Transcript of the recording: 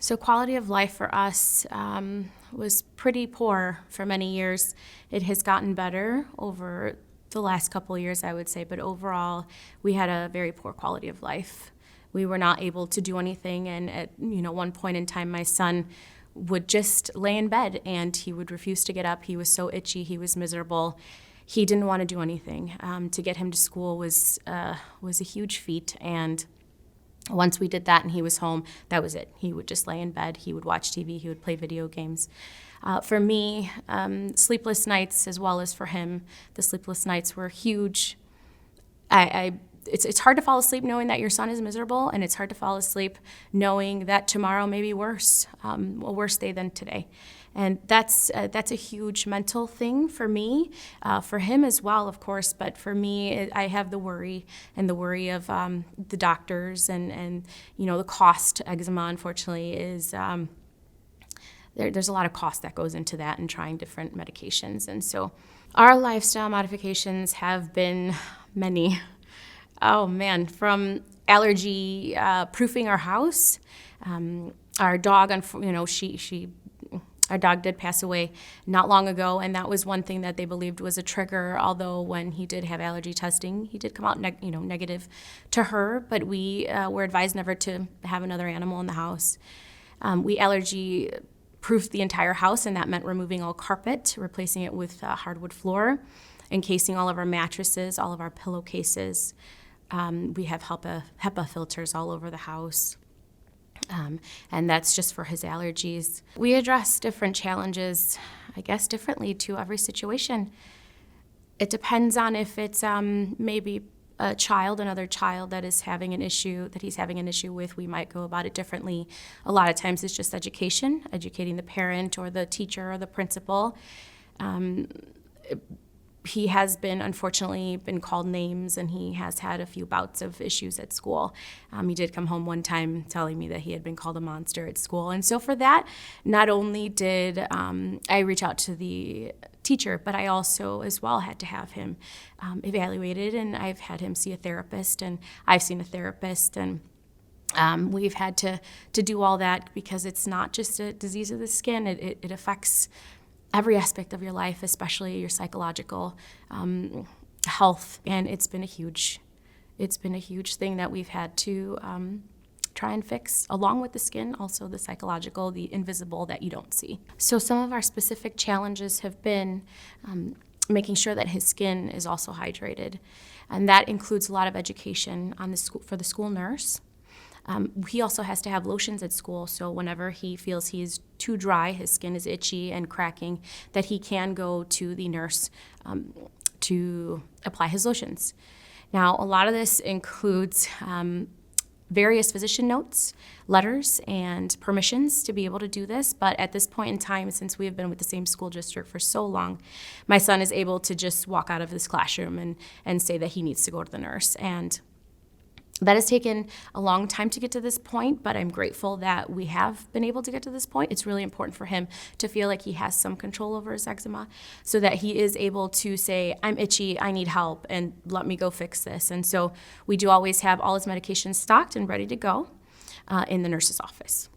So quality of life for us was pretty poor for many years. It has gotten better over the last couple of years, I would say, but overall, we had a very poor quality of life. We were not able to do anything, and at one point in time, my son would just lay in bed and he would refuse to get up. He was so itchy, he was miserable. He didn't want to do anything. To get him to school was a huge feat, and once we did that and he was home, that was it. He would just lay in bed, he would watch TV, he would play video games. For me, sleepless nights, as well as for him, the sleepless nights were huge. It's hard to fall asleep knowing that your son is miserable, and it's hard to fall asleep knowing that tomorrow may be worse, a worse day than today. And that's a huge mental thing for me, for him as well, of course. But for me, I have the worry of the doctors and the cost. Eczema, unfortunately, is there's a lot of cost that goes into that and trying different medications. And so our lifestyle modifications have been many. Oh man, from allergy proofing our house. Our dog, our dog did pass away not long ago, and that was one thing that they believed was a trigger, although when he did have allergy testing, he did come out negative to her, but we were advised never to have another animal in the house. We allergy proofed the entire house, and that meant removing all carpet, replacing it with hardwood floor, encasing all of our mattresses, all of our pillowcases. We have HEPA filters all over the house. And that's just for his allergies. We address different challenges, I guess, differently to every situation. It depends on if it's maybe another child that is having an issue, that he's having an issue with. We might go about it differently. A lot of times it's just educating the parent or the teacher or the principal. He has unfortunately been called names, and he has had a few bouts of issues at school. He did come home one time telling me that he had been called a monster at school. And so for that, not only did I reach out to the teacher, but I also as well had to have him evaluated, and I've had him see a therapist, and I've seen a therapist, and we've had to do all that because it's not just a disease of the skin. It affects every aspect of your life, especially your psychological health, and it's been a huge thing that we've had to try and fix, along with the skin, also the psychological, the invisible that you don't see. So some of our specific challenges have been making sure that his skin is also hydrated, and that includes a lot of education for the school nurse. He also has to have lotions at school, so whenever he feels he is too dry, his skin is itchy and cracking, that he can go to the nurse to apply his lotions. Now, a lot of this includes various physician notes, letters, and permissions to be able to do this, but at this point in time, since we have been with the same school district for so long, my son is able to just walk out of this classroom and say that he needs to go to the nurse. And that has taken a long time to get to this point, but I'm grateful that we have been able to get to this point. It's really important for him to feel like he has some control over his eczema so that he is able to say, I'm itchy, I need help, and let me go fix this. And so we do always have all his medications stocked and ready to go in the nurse's office.